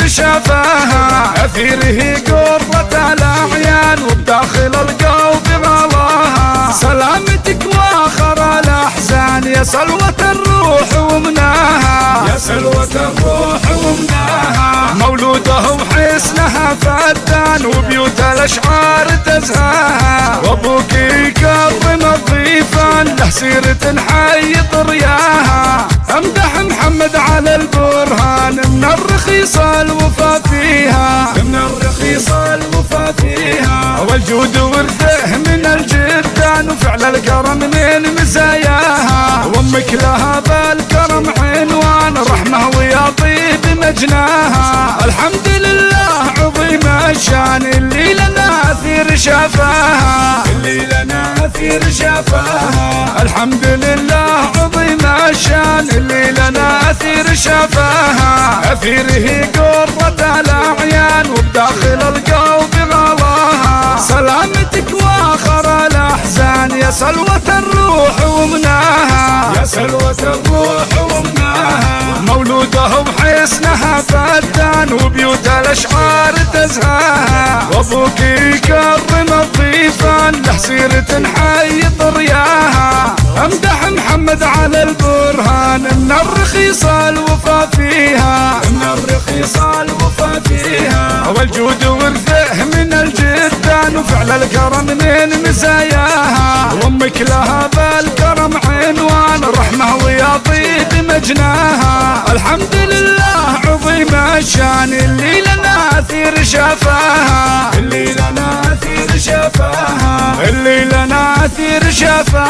شفاها، أثيره قرة الأعيان وبداخل القلب غلاها. سلامتك واخر الأحزان يا سلوة الروح ومناها، يا سلوة الروح ومناها. مولوده وحسنها فتان وبيوت الأشعار تزهاها، وأبوك يكرم الضيفان له سيرة حي طرياها. أمدح محمد على البرهان من الرخيص الوفا فيها، من الرخيص الوفا فيها. والجود ورثه من الجدان وفعل الكرم من مزاياها. وامك لها بالكرم عنوان رحمه ويا طيب مجناها. الحمد لله عظيم الشان اللي لنا اثير شفاها، اللي لنا اثير شفاها. الحمد لله عظيم الشان اللي لنا اثير شفاها. اثيره قرة الاعيان وبداخل القلب غلاها. سلامتك واخر الاحزان يا سلوة الروح ومناها، يا سلوة الروح ومناها. مولوده بحسنها فتان وبيوت الاشعار تزهاها. وابوك يكرم الضيفان له سيرة حي طرياها. امدح محمد على البرهان من الرخيص الوفا فيها، من الرخيص الوفا فيها. والجود ورثه من الجدان وفعل الكرم من مزاياها. وامك لها بالكرم عنوان رحمه ويا طيب مجناها. الحمد لله عظيم الشان اللي لنا اثير شفاها، اللي لنا اثير شفاها، اللي لنا اثير شفاها.